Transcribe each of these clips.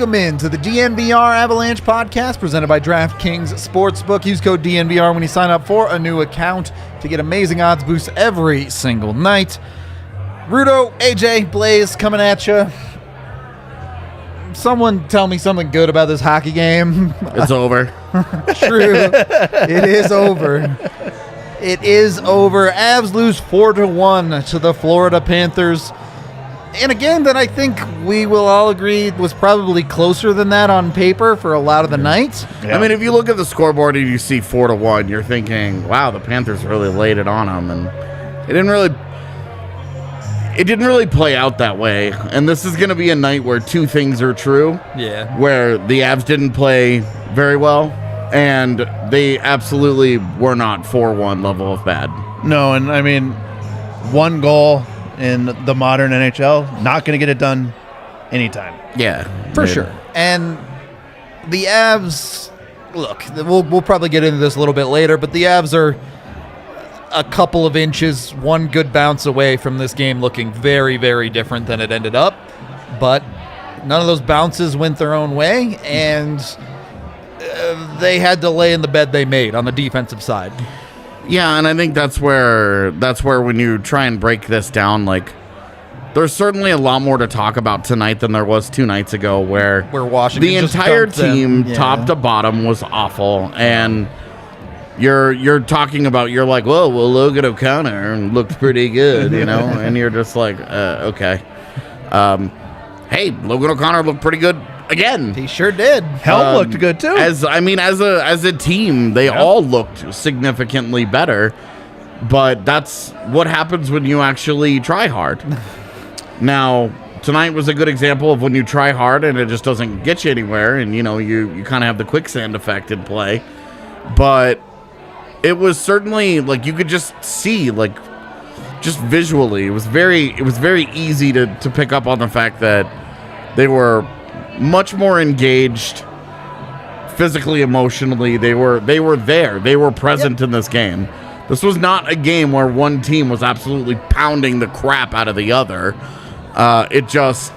Welcome in to the DNVR Avalanche podcast presented by DraftKings Sportsbook. Use code DNVR when you sign up for a new account to get amazing odds boosts every single night. Rudo, AJ, Blais coming at you. Someone tell me something good about this hockey game. It's over. True. It is over. It is over. Avs lose 4-1 to the Florida Panthers. In a game that I think we will all agree was probably closer than that on paper for a lot of the night. Yeah. I mean, if you look at the scoreboard and you see 4-1, you're thinking, wow, the Panthers really laid it on them. And it didn't really play out that way. And this is going to be a night where two things are true. Yeah. Where the Avs didn't play very well, and they absolutely were not 4-1 level of bad. No, and I mean, one goal in the modern NHL, not going to get it done anytime. Yeah. For sure. And the Avs, look, we'll probably get into this a little bit later, but the Avs are a couple of inches, one good bounce away from this game looking very, very different than it ended up. But none of those bounces went their own way, and they had to lay in the bed they made on the defensive side. Yeah, and I think that's where when you try and break this down, like, there's certainly a lot more to talk about tonight than there was 2 nights ago, where Washington the just entire dumped them. team, Yeah. top to bottom, was awful. And you're talking about, you're like, whoa, well, Logan O'Connor looked pretty good, you know, and you're just like, okay. Hey, Logan O'Connor looked pretty good again. He sure did. Helm looked good too. As a team, they all looked significantly better. But that's what happens when you actually try hard. Now, tonight was a good example of when you try hard and it just doesn't get you anywhere, and you kind of have the quicksand effect in play. But it was certainly, like, you could just see, like, just visually, it was very easy to pick up on the fact that they were much more engaged physically, emotionally. They were there. They were present in this game. This was not a game where one team was absolutely pounding the crap out of the other. It just,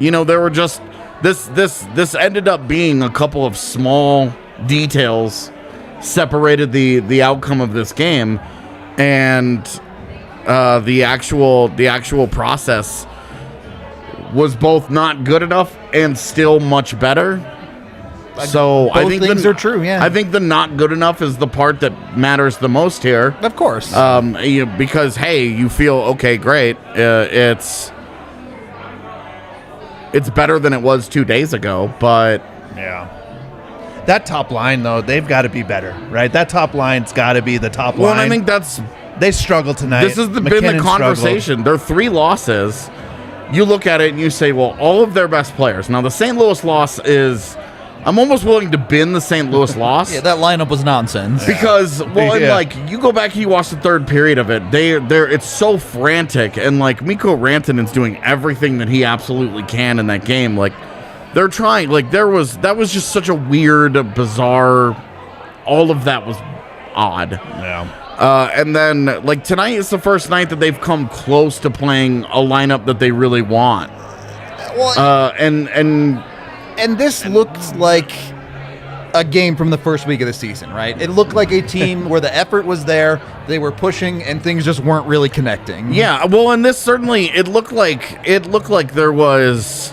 there were just this ended up being a couple of small details separated the outcome of this game, and the actual process was both not good enough and still much better. So Both I think things are true. Yeah, I think the not good enough is the part that matters the most here. Of course. Because, hey, you feel, okay, great. It's better than it was 2 days ago, but Yeah. That top line, though, they've got to be better, right? That top line's got to be the top line. well, I think that's They struggled tonight. this has been the McKinnon conversation. There are 3 losses. You look at it and you say, well, all of their best players. Now, the St. Louis loss is, I'm almost willing to bin the St. Louis loss. yeah, that lineup was nonsense. Because, well, and Yeah. like, you go back and you watch the third period of it, it's so frantic, and like, Mikko Rantanen's doing everything that he absolutely can in that game. Like, they're trying, like, that was just such a weird, bizarre, all of that was odd. Yeah. And then, like, tonight is the first night that they've come close to playing a lineup that they really want. Well, And this looked like a game from the first week of the season, right? It looked like a team where the effort was there, they were pushing, and things just weren't really connecting. yeah, well, and this certainly, it looked like there was.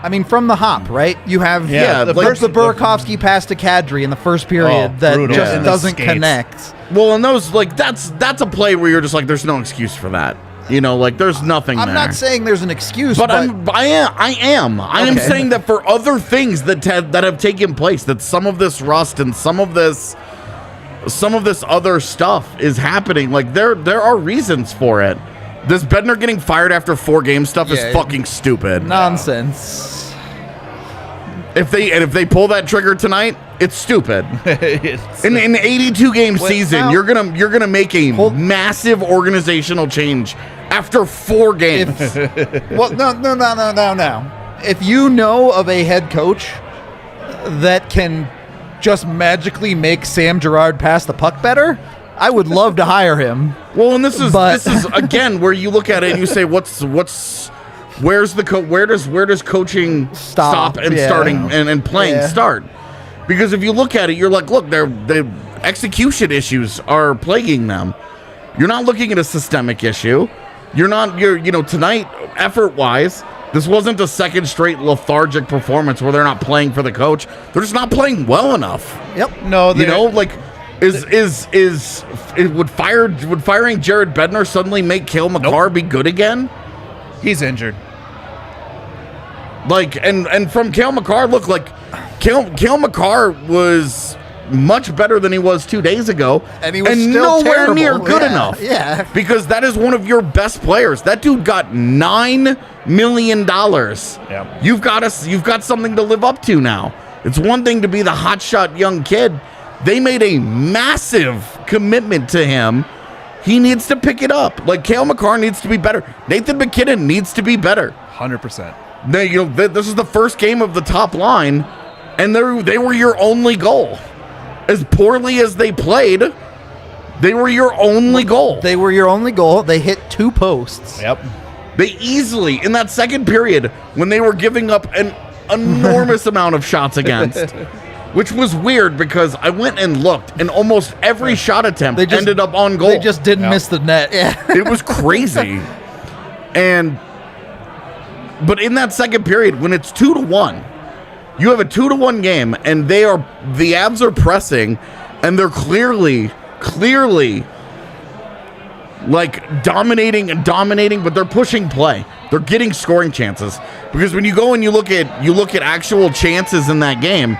I mean, from the hop, right? You have Yeah, first the Burakovsky pass to Kadri in the first period Oh, that brutal. just Yeah. doesn't The skates. connect. Well, and those, like, that's a play where you're just like, there's no excuse for that. Like, there's nothing I'm there. not saying there's an excuse, But but I am Okay. saying that for other things that have taken place, that some of this rust and some of this other stuff is happening. Like, there are reasons for it. This Bednar getting fired after 4 game stuff Yeah, is fucking stupid. nonsense. If they pull that trigger tonight, it's stupid. In an 82 game season, now- you're gonna make a massive organizational change after 4 games. Well, no. If you know of a head coach that can just magically make Sam Girard pass the puck better, I would love to hire him. Well, and this is But- again where you look at it and you say, what's where does coaching stop and starting and playing start? Because if you look at it, you're like, look, the execution issues are plaguing them. You're not looking at a systemic issue. Tonight, effort-wise, this wasn't a second straight lethargic performance where they're not playing for the coach. They're just not playing well enough. Yep. No, would firing Jared Bednar suddenly make Cale Makar be good again? He's injured. And from Cale Makar, look, like Cale Makar was much better than he was 2 days ago, and he was still nowhere terrible. near good enough. Yeah, because that is one of your best players. That dude got $9 million. Yep. You've got something to live up to now. It's one thing to be the hotshot young kid. They made a massive commitment to him. He needs to pick it up. Like, Cale Makar needs to be better. Nathan McKinnon needs to be better. 100%. This is the first game of the top line, and they were your only goal. As poorly as they played, they were your only goal. They were your only goal. They hit 2 posts. Yep. They easily, in that second period, when they were giving up an enormous amount of shots against, which was weird because I went and looked, and almost every shot attempt ended up on goal. They just didn't miss the net. Yeah. It was crazy. But in that second period, when it's 2-1, you have a 2-1 game, and the Avs are pressing, and they're clearly like dominating, but they're pushing play. They're getting scoring chances, because when you go and you look at actual chances in that game,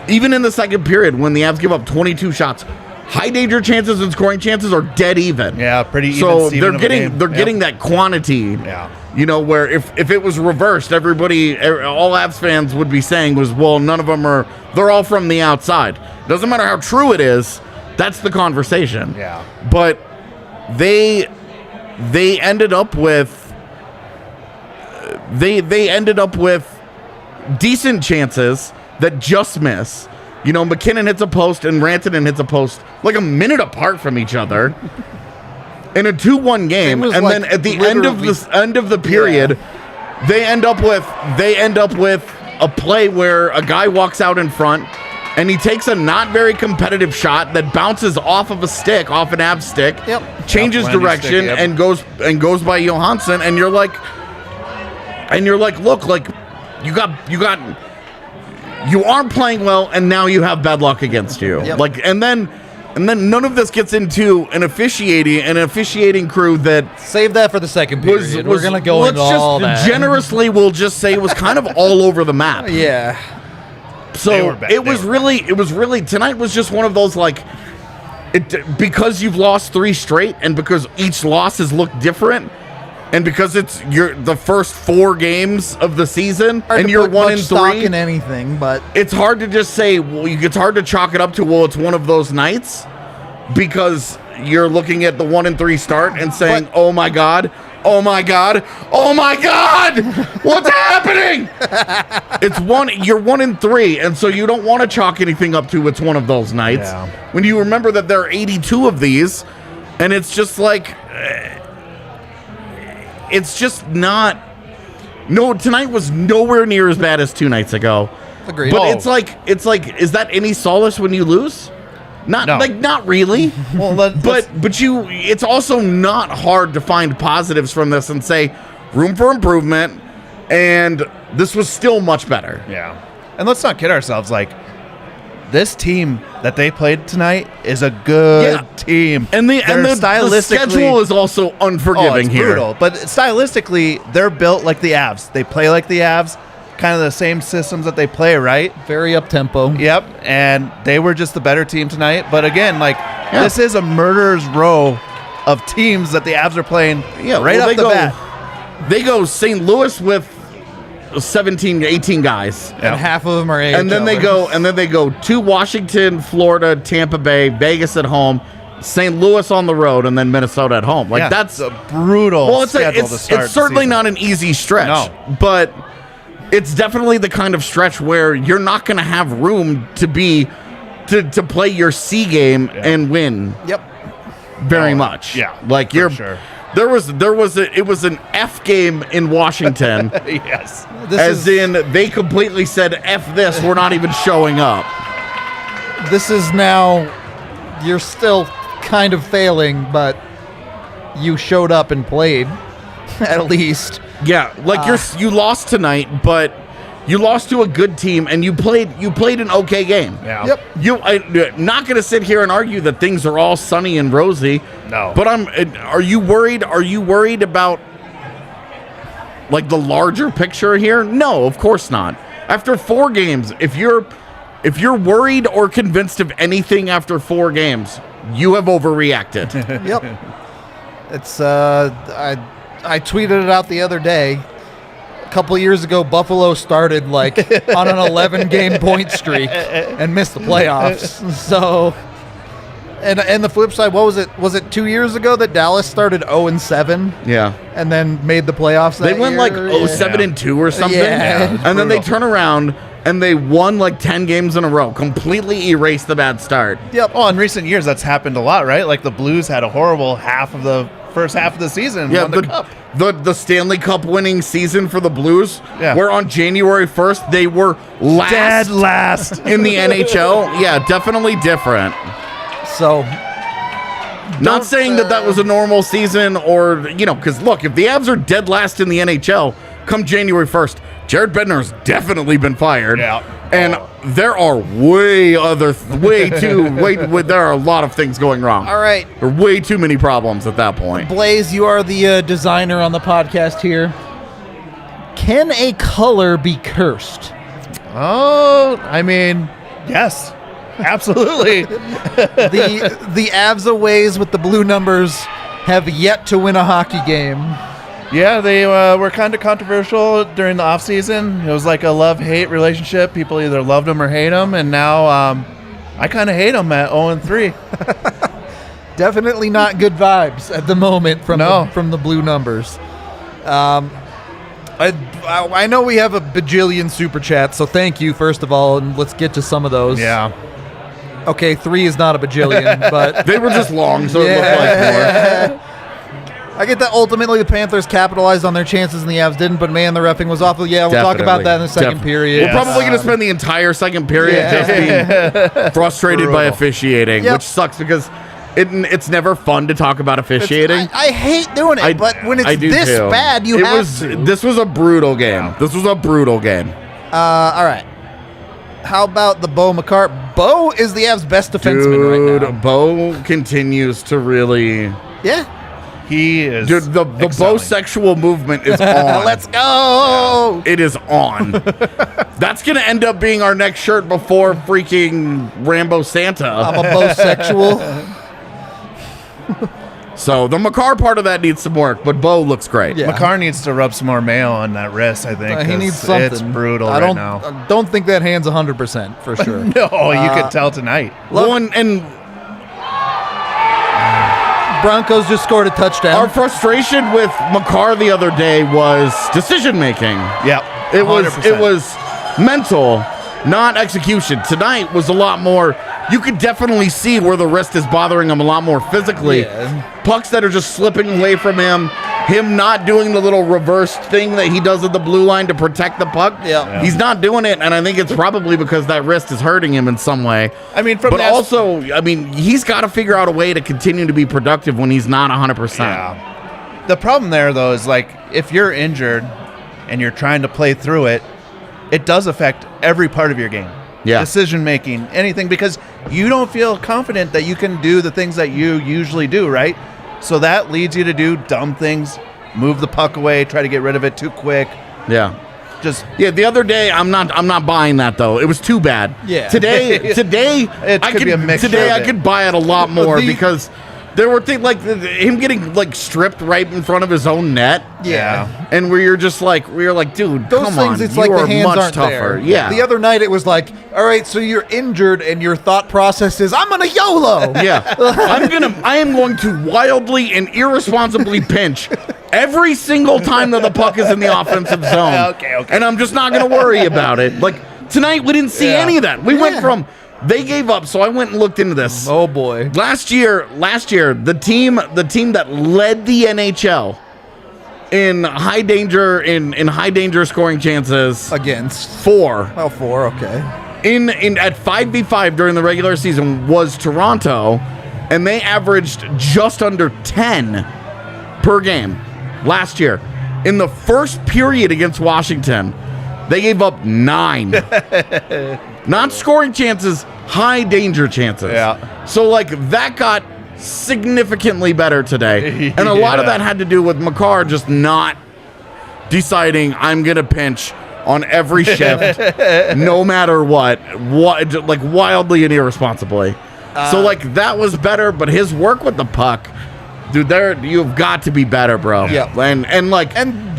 even in the second period when the Avs give up 22 shots, high danger chances and scoring chances are dead even. Yeah, pretty even. So they're getting that quantity. Yeah. Where if it was reversed, all Avs fans would be saying was, well, none of them they're all from the outside. Doesn't matter how true it is, that's the conversation. Yeah. But they ended up with decent chances that just miss. McKinnon hits a post and Rantanen hits a post like a minute apart from each other. In a 2-1 game, and then at the end of the period, they end up with a play where a guy walks out in front, and he takes a not very competitive shot that bounces off of an Avs stick, changes direction, and goes by Johansson, and you're like, look, like you aren't playing well, and now you have bad luck against you, and then none of this gets into an officiating crew that save that for the second period. We're gonna go into all that. Generously, we'll just say it was kind of all over the map. Yeah. So it was really tonight was just one of those because you've lost 3 straight, and because each loss has looked different, and because it's the first 4 games of the season, and you're 1-3 in anything, but it's hard to just say. It's hard to chalk it up to it's one of those nights, because you're looking at the 1-3 start and saying, "Oh my God, oh my God, oh my God, what's happening?" You're 1-3, and so you don't want to chalk anything up to it's one of those nights. Yeah. When you remember that there are 82 of these, and it's just like. It's just not. No, tonight was nowhere near as bad as 2 nights ago. agreed. But it's like, is that any solace when you lose? Not really. Well, it's also not hard to find positives from this and say room for improvement, and this was still much better. Yeah. And let's not kid ourselves. Like, this team that they played tonight is a good team. And the schedule is also unforgiving here. Brutal. But stylistically, they're built like the Avs. They play like the Avs, kind of the same systems that they play, right? Very up-tempo. Yep. And they were just the better team tonight. But again, this is a murderer's row of teams that the Avs are playing right off the bat. They go St. Louis with 17 to 18 guys, and half of them are AHLers. and then they go to Washington, Florida, Tampa Bay, Vegas at home, St. Louis on the road, and then Minnesota at home. That's a brutal schedule to start. It's certainly not an easy stretch, but it's definitely the kind of stretch where you're not going to have room to play your C game and win. Yep. Very much. Yeah. Like for sure. It was an F game in Washington. Yes. They completely said, F this, we're not even showing up. This is now, you're still kind of failing, but you showed up and played, at least. Yeah, you lost tonight, but you lost to a good team, and you played an okay game. Yeah. Yep. I'm not going to sit here and argue that things are all sunny and rosy. No. But are you worried? Are you worried about like the larger picture here? No, of course not. After 4 games, if you're worried or convinced of anything after 4 games, you have overreacted. Yep. It's I tweeted it out the other day. A couple of years ago, Buffalo started like on an 11-game point streak and missed the playoffs. So, and the flip side, what was it? Was it 2 years ago that Dallas started 0-7? Yeah. And then made the playoffs that They went year? like 7-2 or something. Yeah. And then they turn around and they won like 10 games in a row, completely erased the bad start. Yep. Oh, in recent years, that's happened a lot, right? Like the Blues had a horrible first half of the season. Yeah, won the Cup. The Stanley Cup winning season for the Blues, Yeah. where on January 1st they were Dead last. in the NHL. Yeah, definitely different. So, Not saying that was a normal season or, because look, if the Avs are dead last in the NHL come January 1st, Jared Bednar's definitely been fired. Yeah. And there are there are a lot of things going wrong. all right, There are way too many problems at that point. Blais, you are the designer on the podcast here. Can a color be cursed? Oh, I mean, yes. Absolutely. The Avs aways with the blue numbers have yet to win a hockey game. Yeah, they were kind of controversial during the offseason. It was like a love-hate relationship. People either loved them or hate them, and now I kind of hate them at 0-3. Definitely not good vibes at the moment from the blue numbers. I know we have a bajillion super chats, so thank you first of all, and let's get to some of those. Yeah. Okay, 3 is not a bajillion, but They were just long, so it looked like more. I get that ultimately the Panthers capitalized on their chances and the Avs didn't, but man, the reffing was awful. Yeah, we'll talk about that in the second period. We're probably going to spend the entire second period just being frustrated by officiating, which sucks because it's never fun to talk about officiating. I hate doing it, but when it's this bad, you have to. This was a brutal game. This was a brutal game. All right. How about the Bo McCart? Bo is the Avs' best defenseman right now. Bo continues to really... Yeah. He is. Dude, the Bo-sexual movement is on. Let's go. It is on. That's going to end up being our next shirt before freaking Rambo Santa. I'm a Bo-sexual. So the Makar part of that needs some work, but Bo looks great. Yeah. Makar needs to rub some more mayo on that wrist, I think. He needs something. It's brutal right now. I don't think that hand's 100% for sure. No, you could tell tonight. Well, and Broncos just scored a touchdown. our frustration with Makar the other day was decision making. Yep. It was mental, not execution. Tonight was a lot more. You could definitely see where the wrist is bothering him a lot more physically. Yeah. Pucks that are just slipping away from him not doing the little reverse thing that he does at the blue line to protect the puck. Yeah. He's not doing it, and I think it's probably because that wrist is hurting him in some way. I mean, he's got to figure out a way to continue to be productive when he's not 100%. Yeah. The problem there, though, is like if you're injured and you're trying to play through it, it does affect every part of your game. Yeah. Decision making, anything, because you don't feel confident that you can do the things that you usually do, right? So that leads you to do dumb things, move the puck away, try to get rid of it too quick. Yeah. The other day I'm not buying that though. It was too bad. Yeah. Today I could buy it a lot more because there were things like him getting like stripped right in front of his own net. Yeah. And where you're like, dude, Those come things, on. it's You like are the hands much aren't tougher. there. Yeah. The other night it was like, all right, so you're injured and your thought process is, I'm gonna YOLO. Yeah. I am going to wildly and irresponsibly pinch every single time that the puck is in the offensive zone. Okay. And I'm just not going to worry about it. Like tonight we didn't see any of that. We went from They gave up. So I went and looked into this. Oh boy. Last year, the team that led the NHL in high danger scoring chances Against 4 Oh, 4, okay. in at 5v5 during the regular season was Toronto, and they averaged just under 10 per game last year. In the first period against Washington, they gave up 9. Not scoring chances, high danger chances. Yeah. So like that got significantly better today. And a lot of that had to do with Makar just not deciding I'm going to pinch on every shift no matter what, like wildly and irresponsibly. So like that was better, but his work with the puck, dude, you've got to be better, bro. Yeah. And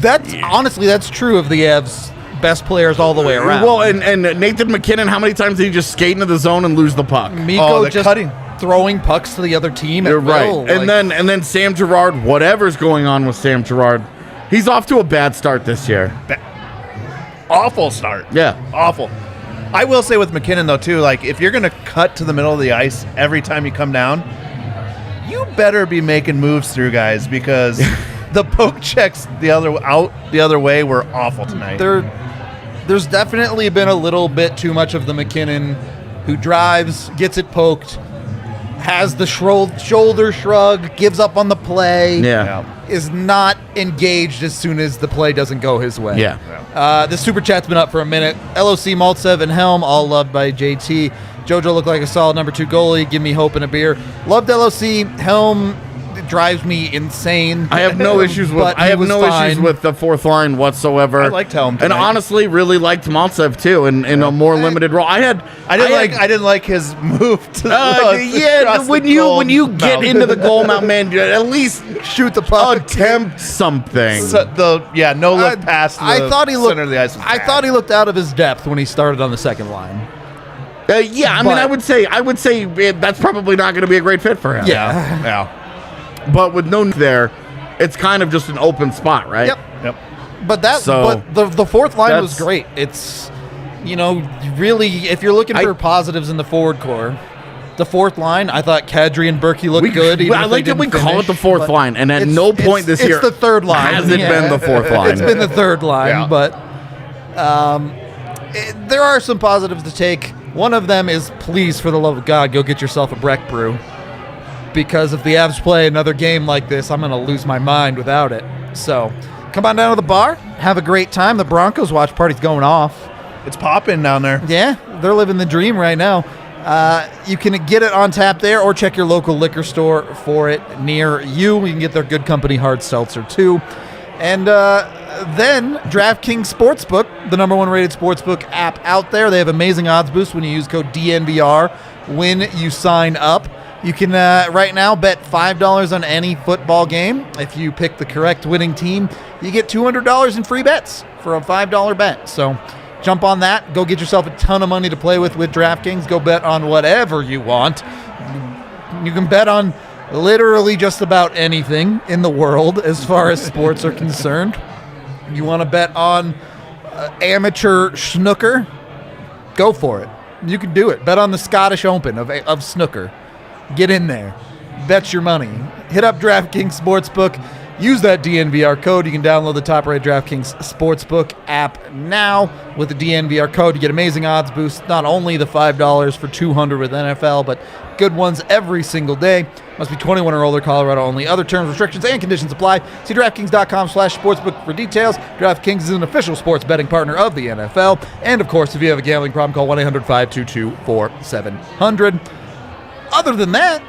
that's honestly, that's true of the Avs' best players all the way around. Well, and Nathan McKinnon, how many times did he just skate into the zone and lose the puck? Miko the just cutting. throwing pucks to the other team. You're right. And then Sam Girard, whatever's going on with Sam Girard, he's off to a bad start this year. Awful start. Yeah. Awful. I will say with McKinnon, though, too, like, if you're going to cut to the middle of the ice every time you come down, you better be making moves through, guys, because the poke checks the other way were awful tonight. There's definitely been a little bit too much of the McKinnon who drives, gets it poked, has the shoulder shrug, gives up on the play, is not engaged as soon as the play doesn't go his way. The super chat's been up for a minute. LOC, Maltsev, and Helm, all loved by JT. JoJo looked like a solid number 2 goalie. Give me hope and a beer. Loved LOC. Helm drives me insane. I have no issues with the fourth line whatsoever. I liked Helm tonight. And honestly really liked Maltsev too in a more limited role. I didn't like his move to when you get into the goal mount, man, at least shoot the puck, attempt something. No look past the center of the ice. I thought he looked out of his depth when he started on the second line. I would say that's probably not going to be a great fit for him. Yeah. But with no there, it's kind of just an open spot, right? Yep. But the fourth line was great. It's, really, if you're looking for positives in the forward core, the fourth line, I thought Kadri and Berkey looked good. I like that we call it the fourth line, and at no point this year it's the third line. Has it been the fourth line? It's been the third line, but there are some positives to take. One of them is, please, for the love of God, go get yourself a Breck brew. Because if the Avs play another game like this, I'm going to lose my mind without it. So come on down to the bar. Have a great time. The Broncos watch party's going off. It's popping down there. Yeah, they're living the dream right now. You can get it on tap there or check your local liquor store for it near you. You can get their Good Company hard seltzer too. And then DraftKings Sportsbook, the number 1 rated sportsbook app out there. They have amazing odds boosts when you use code DNVR when you sign up. You can right now bet $5 on any football game. If you pick the correct winning team, you get $200 in free bets for a $5 bet. So jump on that. Go get yourself a ton of money to play with DraftKings. Go bet on whatever you want. You can bet on literally just about anything in the world as far as sports are concerned. You want to bet on amateur snooker? Go for it. You can do it. Bet on the Scottish Open of snooker. Get in there. Bet your money. Hit up DraftKings Sportsbook. Use that DNVR code. You can download the top-rated DraftKings Sportsbook app now with the DNVR code. You get amazing odds boosts, not only the $5 for $200 with NFL, but good ones every single day. Must be 21 or older, Colorado only. Other terms, restrictions, and conditions apply. See DraftKings.com/sportsbook for details. DraftKings is an official sports betting partner of the NFL. And, of course, if you have a gambling problem, call 1-800-522-4700. Other than that,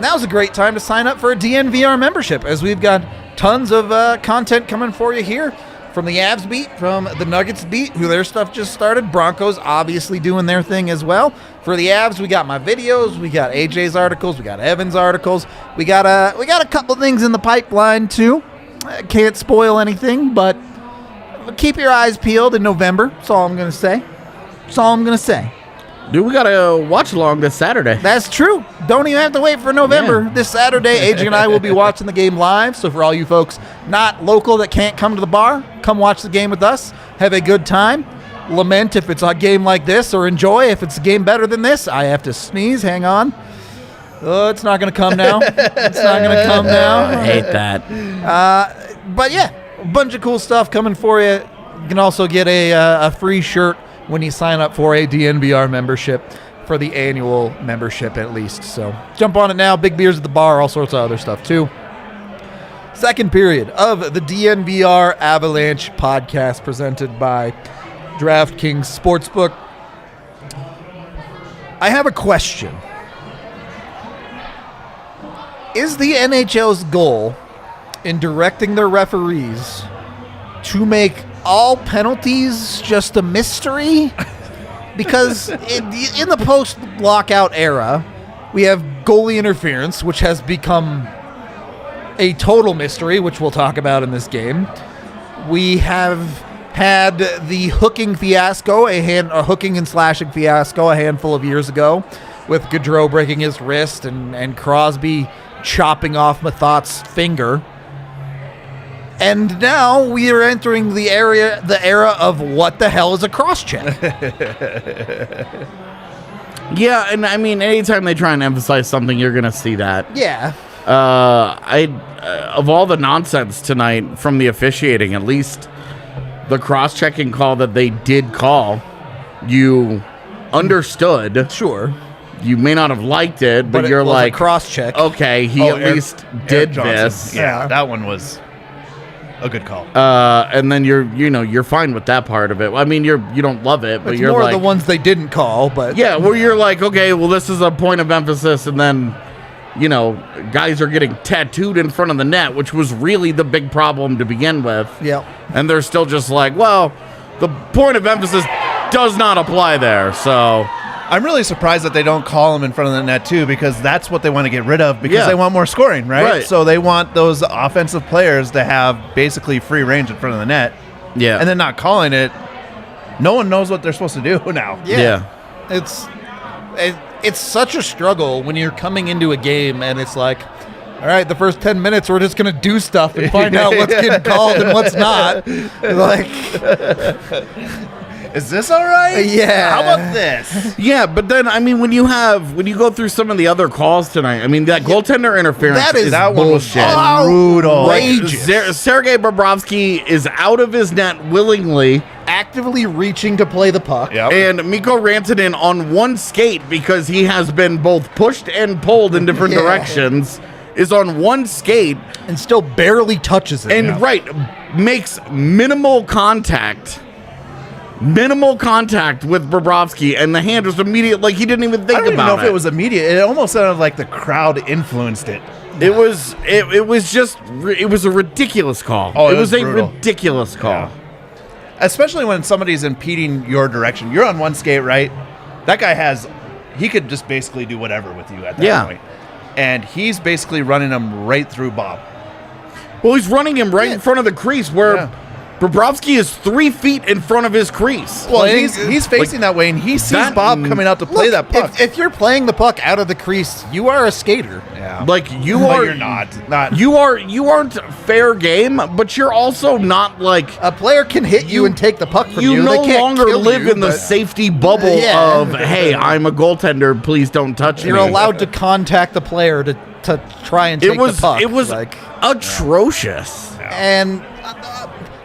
now's a great time to sign up for a DNVR membership, as we've got tons of content coming for you here from the Avs beat, from the Nuggets beat, who their stuff just started. Broncos obviously doing their thing as well. For the Avs, we got my videos, we got AJ's articles, we got Evan's articles, we got a couple things in the pipeline too. Can't spoil anything, but keep your eyes peeled in November. That's all I'm gonna say. Dude, we got a watch along this Saturday. That's true. Don't even have to wait for November. Yeah. This Saturday, AJ and I will be watching the game live. So for all you folks not local that can't come to the bar, come watch the game with us. Have a good time. lament if it's a game like this or enjoy if it's a game better than this. I have to sneeze. Hang on. Oh, it's not going to come now. It's not going to come now. I hate that. But yeah, a bunch of cool stuff coming for you. You can also get a free shirt when you sign up for a DNVR membership, for the annual membership at least. So jump on it now. Big beers at the bar, all sorts of other stuff too. Second period of the DNVR Avalanche podcast presented by DraftKings Sportsbook. I have a question. Is the NHL's goal in directing their referees to make all penalties just a mystery? Because in the post-lockout era, we have goalie interference, which has become a total mystery, which we'll talk about in this game. We have had the hooking fiasco, a hooking and slashing fiasco a handful of years ago, with Gaudreau breaking his wrist and Crosby chopping off Mathot's finger. And now we are entering the era of what the hell is a cross-check? Yeah, and I mean, anytime they try and emphasize something, you're going to see that. Yeah. Of all the nonsense tonight from the officiating, at least the cross-checking call that they did call, you understood. Sure. You may not have liked it, but you're like, cross-check. okay, he at least did this. Yeah, that one was a good call. And then you're fine with that part of it. I mean, you don't love it, but It's you're more like, the ones they didn't call, but yeah, where you're like, okay, well, this is a point of emphasis, and then, guys are getting tattooed in front of the net, which was really the big problem to begin with. Yep. And they're still just like, well, the point of emphasis does not apply there, so. I'm really surprised that they don't call him in front of the net, too, because that's what they want to get rid of, because they want more scoring, right? So they want those offensive players to have basically free range in front of the net. Yeah. And then not calling it, no one knows what they're supposed to do now. Yeah. It's such a struggle when you're coming into a game and it's like, all right, the first 10 minutes we're just going to do stuff and find out what's getting called and what's not. Like, is this all right? Yeah. How about this? Yeah, but then, I mean, when you go through some of the other calls tonight, I mean, that goaltender interference that bullshit. Brutal. Outrageous. Sergei Bobrovsky is out of his net willingly, actively reaching to play the puck. Yep. and Mikko Rantanen on one skate, because he has been both pushed and pulled in different directions, is on one skate And still barely touches it. and makes minimal contact with Bobrovsky, and the hand was immediate, like he didn't even think I don't even about know if it was immediate. It almost sounded like the crowd influenced it. It was a ridiculous call. Oh, it was a brutal. ridiculous call. Yeah. Especially when somebody's impeding your direction. You're on one skate, right? That guy he could just basically do whatever with you at that point. And he's basically running him right through Bob. Well, he's running him right in front of the crease where Bobrovsky is 3 feet in front of his crease. Well, he's facing that way, and he sees Bob coming out to play that puck. If you're playing the puck out of the crease, you are a skater. Yeah. Like you No, are, you're not. You aren't fair game, but you're also not like A player can hit you and take the puck from you. you They no can't longer kill live you, in the but safety bubble Yeah. of, hey, I'm a goaltender, please don't touch me. You're allowed to contact the player to try and take the puck. It was atrocious. And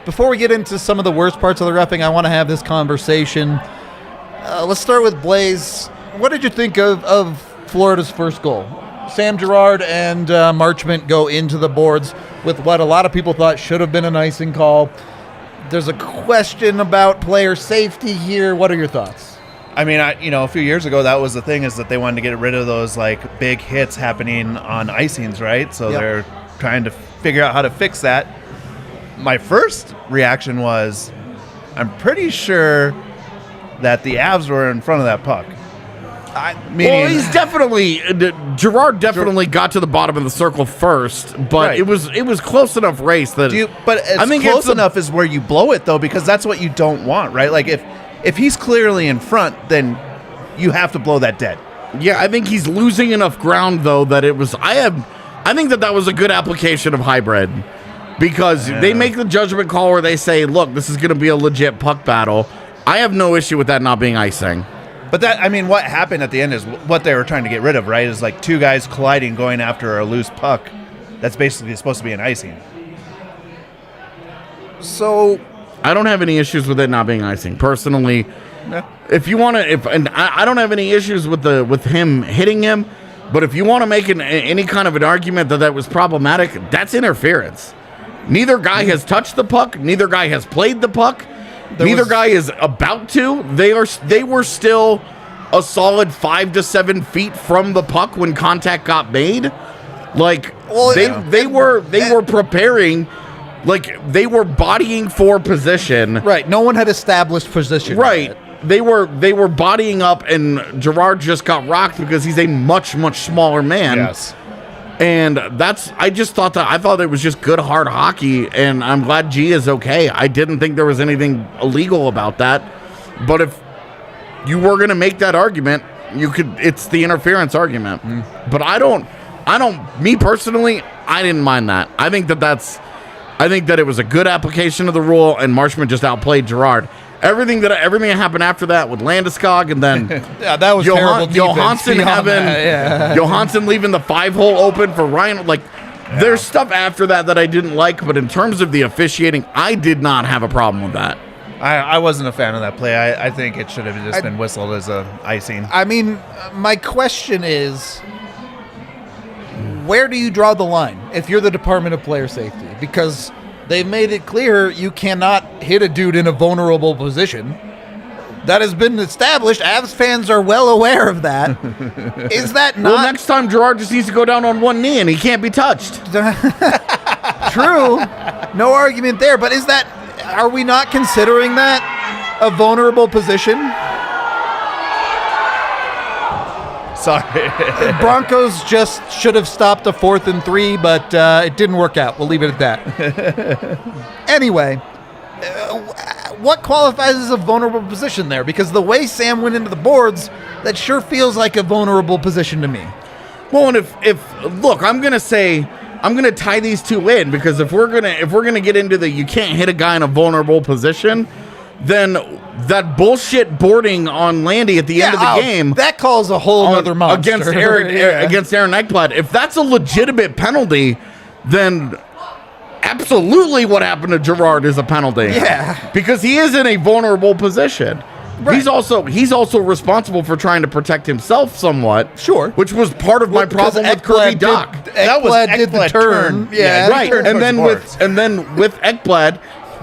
before we get into some of the worst parts of the reffing, I want to have this conversation. Let's start with Blais. What did you think of Florida's first goal? Sam Girard and Marchment go into the boards with what a lot of people thought should have been an icing call. There's a question about player safety here. What are your thoughts? I mean, a few years ago, that was the thing, is that they wanted to get rid of those like big hits happening on icings, right? So they're trying to figure out how to fix that. My first reaction was, I'm pretty sure that the Avs were in front of that puck. Well, he's definitely Girard definitely got to the bottom of the circle first, but it was close enough race that. I think close enough is where you blow it though, because that's what you don't want, right? Like if he's clearly in front, then you have to blow that dead. Yeah, I think he's losing enough ground though that it was. I think that was a good application of hybrid. Because they make the judgment call where they say, look, this is going to be a legit puck battle. I have no issue with that not being icing. But that, I mean, what happened at the end is what they were trying to get rid of, right? Is like two guys colliding, going after a loose puck. That's basically supposed to be an icing. So I don't have any issues with it not being icing. Personally, Yeah. if you want to, and I don't have any issues with him hitting him, but if you want to make any kind of an argument that was problematic, that's interference. Neither guy has touched the puck. Neither guy has played the puck. Neither guy is about to. They were still a solid 5 to 7 feet from the puck when contact got made. Like they were preparing, like they were bodying for position. right, no one had established position. Right. yet. They were bodying up, and Girard just got rocked because he's a much, much smaller man. Yes. And I thought it was just good hard hockey, and I'm glad G is okay. I didn't think there was anything illegal about that. But if you were gonna make that argument, it's the interference argument. But me personally, I didn't mind that. I think that it was a good application of the rule, and Marchment just outplayed Girard. Everything that happened after that with Landeskog, and then Yeah, that was terrible defense Johansson beyond that, Johansson leaving the 5-hole open for Ryan. Like, there's stuff after that I didn't like, but in terms of the officiating, I did not have a problem with that. I wasn't a fan of that play. I think it should have just been whistled as a icing. I mean, my question is, where do you draw the line if you're the Department of Player Safety? Because they've made it clear you cannot hit a dude in a vulnerable position. That has been established. Avs fans are well aware of that. Is that not... Well, next time Girard just needs to go down on one knee and he can't be touched. True. No argument there. But is that... Are we not considering that a vulnerable position? Sorry. Broncos just should have stopped a 4th and 3, but it didn't work out. We'll leave it at that. Anyway, what qualifies as a vulnerable position there? Because the way Sam went into the boards, that sure feels like a vulnerable position to me. Well, and if look, I'm gonna tie these two in, because if we're gonna get into the you can't hit a guy in a vulnerable position, then that bullshit boarding on Landy at the end of the game, that calls a whole other monster against Aaron Ekblad. If that's a legitimate penalty, then absolutely what happened to Girard is a penalty. Yeah. Because he is in a vulnerable position. Right. He's also responsible for trying to protect himself somewhat. Sure. Which was part of my problem with Kirby Doc. Ekblad did the turn. Yeah. Right. And then with Ekblad,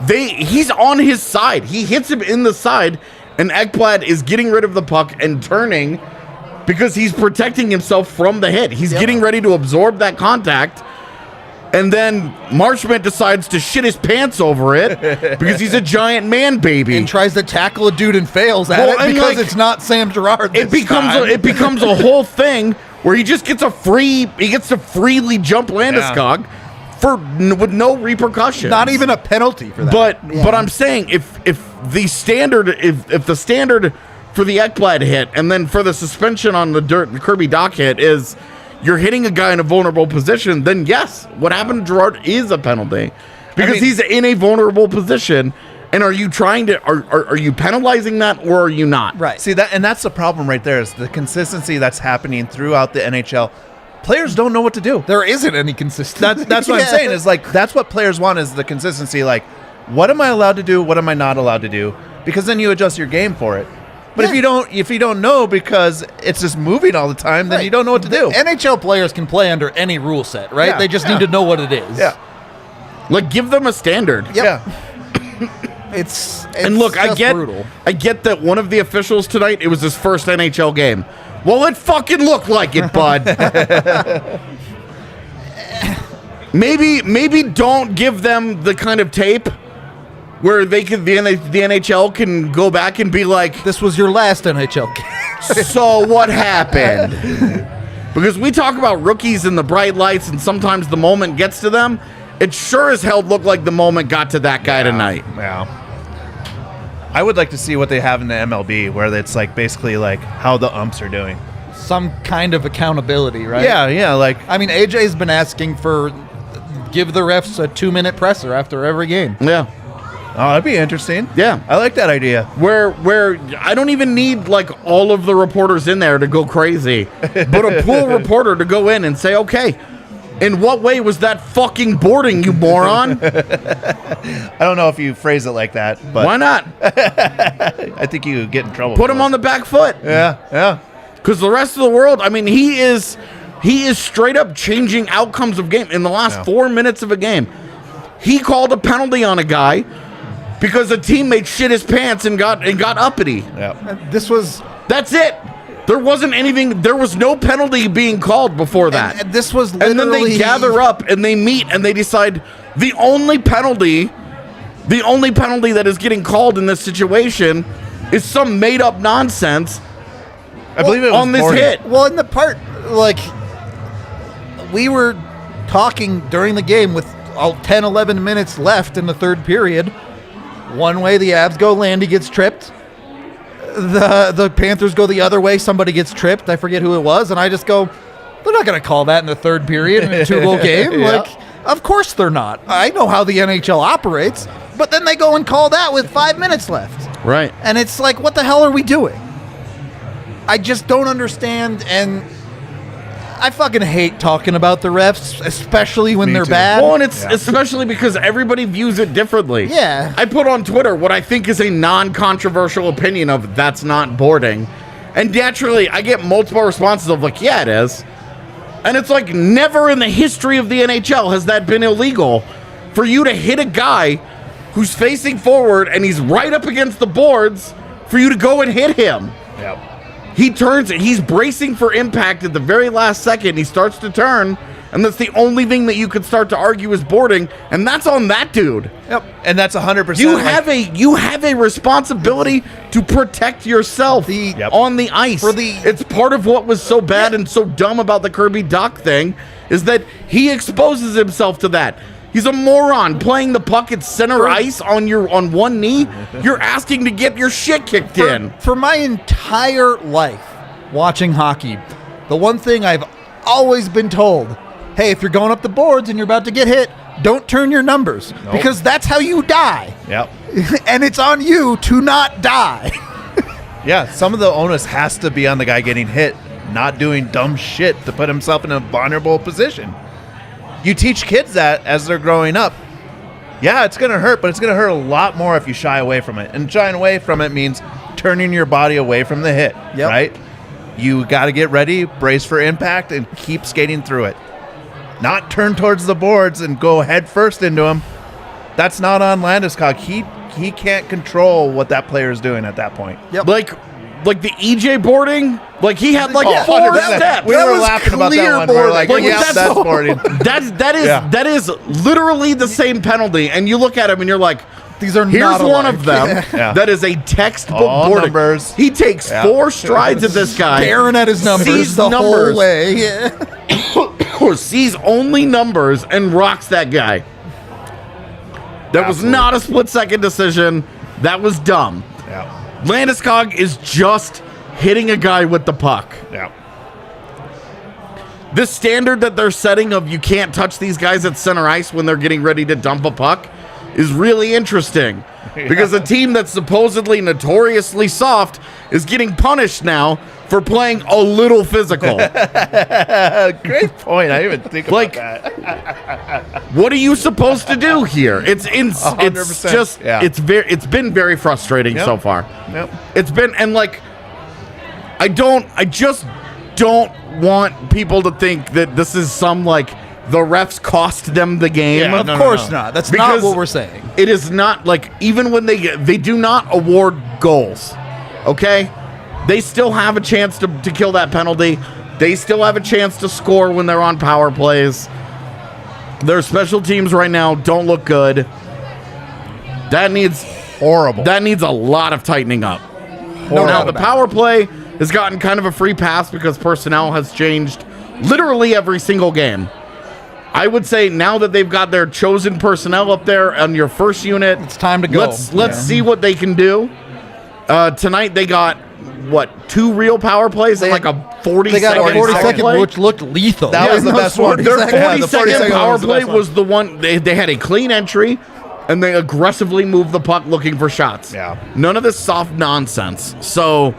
he's on his side. He hits him in the side, and Ekblad is getting rid of the puck and turning because he's protecting himself from the hit. He's getting ready to absorb that contact. And then Marchment decides to shit his pants over it because he's a giant man baby and tries to tackle a dude and fails at it because it's not Sam Girard. It becomes a whole thing where he gets to freely jump Landeskog with no repercussions. Not even a penalty for that. But I'm saying if the standard for the Ekblad hit and then for the suspension on the Kirby Doc hit is you're hitting a guy in a vulnerable position, then yes, what happened to Girard is a penalty because he's in a vulnerable position. And are you are you penalizing that, or are you not? Right. See that, and that's the problem right there, is the consistency that's happening throughout the NHL. Players don't know what to do. There isn't any consistency. That's what I'm saying, is like, that's what players want, is the consistency. Like, what am I allowed to do? What am I not allowed to do? Because then you adjust your game for it. But if you don't know, because it's just moving all the time, then you don't know what to do. NHL players can play under any rule set, right? Yeah, they just need to know what it is. Yeah. Like, give them a standard. Yep. Yeah. It's and look, I brutal. get that one of the officials tonight, it was his first NHL game. Well, it fucking looked like it, bud. maybe don't give them the kind of tape where the NHL can go back and be like, this was your last NHL game. So what happened? Because we talk about rookies and the bright lights, and sometimes the moment gets to them. It sure as hell looked like the moment got to that guy tonight. Yeah. I would like to see what they have in the MLB, where it's like basically like how the umps are doing. Some kind of accountability, right? Yeah, like, I mean, AJ's been asking for give the refs a 2-minute presser after every game. Yeah. Oh, that'd be interesting. Yeah. I like that idea. Where I don't even need like all of the reporters in there to go crazy, but a pool reporter to go in and say, okay, in what way was that fucking boarding, you moron? I don't know if you phrase it like that, but Why not? I think you get in trouble. Put him on the back foot. Yeah. Because the rest of the world, I mean, he is straight up changing outcomes of game in the last 4 minutes of a game. He called a penalty on a guy because a teammate shit his pants and got uppity. Yeah. That's it. There wasn't anything. There was no penalty being called before that. And this was literally... And then they gather up and they meet and they decide the only penalty that is getting called in this situation is some made up nonsense. I believe it was on this boarding. hit. Well, in the part, like, we were talking during the game with 10, 11 minutes left in the third period. One way, the Avs go, Landy gets tripped. The Panthers go the other way, somebody gets tripped. I forget who it was, and I just go, they're not going to call that in the third period in a 2-goal game. Yeah. Like, of course they're not. I know how the NHL operates, but then they go and call that with 5 minutes left. Right. And it's like, what the hell are we doing? I just don't understand, and I fucking hate talking about the refs, especially when Me they're too. bad. Well, and it's especially because everybody views it differently. Yeah. I put on Twitter what I think is a non-controversial opinion of that's not boarding. And naturally, I get multiple responses of like, yeah, it is. And it's like never in the history of the NHL has that been illegal for you to hit a guy who's facing forward and he's right up against the boards for you to go and hit him. Yep. He turns, he's bracing for impact at the very last second. He starts to turn, and that's the only thing that you could start to argue is boarding, and that's on that dude. Yep. And that's 100%. You have a responsibility to protect yourself on the ice. It's part of what was so bad and so dumb about the Kirby Dach thing is that he exposes himself to that. He's a moron playing the puck at center ice on one knee. You're asking to get your shit kicked in. For my entire life watching hockey, the one thing I've always been told, hey, if you're going up the boards and you're about to get hit, don't turn your numbers because that's how you die. Yep. And it's on you to not die. Yeah, some of the onus has to be on the guy getting hit, not doing dumb shit to put himself in a vulnerable position. You teach kids that as they're growing up. Yeah, it's going to hurt, but it's going to hurt a lot more if you shy away from it. And shying away from it means turning your body away from the hit, right? You got to get ready, brace for impact, and keep skating through it. Not turn towards the boards and go head first into him. That's not on Landeskog. He can't control what that player is doing at that point. Yep. Like the EJ boarding, like he had like 4 100%. steps. We were laughing about that one. We were like, yeah, that's boarding. That is literally the same penalty. And you look at him and you're like, these are here's not one alike. of them that is a textbook All boarding. numbers. He takes 4 strides at this guy. Staring at his numbers sees the numbers, whole way. Yeah. sees only numbers and rocks that guy. That was not a split-second decision. That was dumb. Yeah. Landeskog is just hitting a guy with the puck. Yeah. This standard that they're setting of you can't touch these guys at center ice when they're getting ready to dump a puck is really interesting because a team that's supposedly notoriously soft is getting punished now for playing a little physical. Great point. I didn't even think about that. What are you supposed to do here? It's 100%. just Yeah. it's been very frustrating so far. Yep. It's been, and like I just don't want people to think that this is some like the refs cost them the game. Yeah, Of course not. That's not what we're saying. It is not like even when they do not award goals. Okay? They still have a chance to kill that penalty. They still have a chance to score when they're on power plays. Their special teams right now don't look good. That needs Horrible. That needs a lot of tightening up. Now the power play has gotten kind of a free pass because personnel has changed literally every single game. I would say now that they've got their chosen personnel up there on your first unit, It's time to go. Let's see what they can do. Tonight they got 2 real power plays and like a 40 They got second a 40 power second, play. which looked lethal. That was the best one. Their 40 Yeah, the 40 second second power was the play best one. was the one they had a clean entry. and they aggressively move the puck looking for shots. Yeah. None of this soft nonsense. So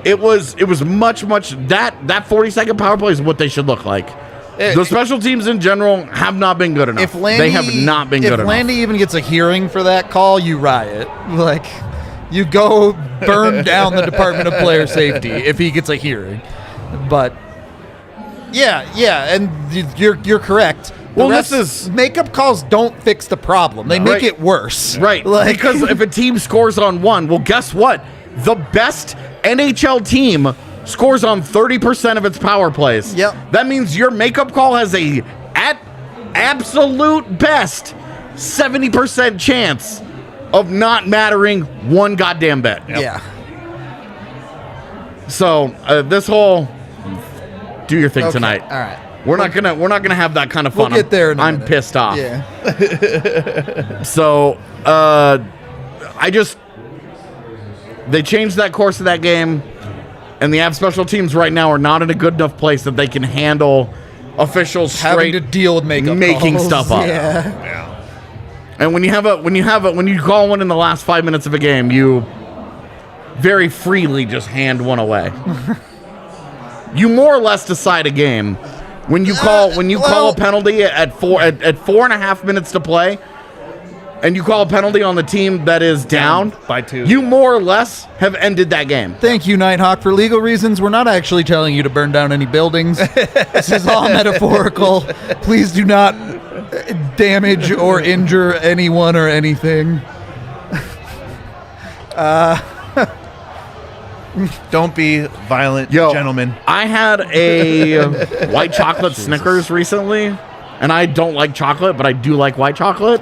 it was much that 40-second power play is what they should look like. The special teams in general have not been good enough. They have not been good enough. If Landy even gets a hearing for that call, you riot. Like, you go burn down the Department of Player Safety if he gets a hearing. But yeah, and you're correct. Makeup calls don't fix the problem. They make it worse. Right. Like, because if a team scores on one, well, guess what? The best NHL team scores on 30% of its power plays. Yep. That means your makeup call has at absolute best 70% chance of not mattering one goddamn bit. Yep. Yeah. So this whole do your thing tonight. All right. We're not gonna have that kind of fun. We'll get there in a I'm minute. pissed off. Yeah. So they changed that course of that game, and the Avs special teams right now are not in a good enough place that they can handle officials Having to deal with making calls. stuff up. Yeah. And when you call one in the last 5 minutes of a game, you very freely just hand one away. You more or less decide a game. When you call a penalty at 4.5 minutes to play, and you call a penalty on the team that is down by 2, you more or less have ended that game. Thank you, Nighthawk. For legal reasons, we're not actually telling you to burn down any buildings. This is all metaphorical. Please do not damage or injure anyone or anything. Don't be violent, gentlemen. I had a white chocolate Snickers recently, and I don't like chocolate, but I do like white chocolate.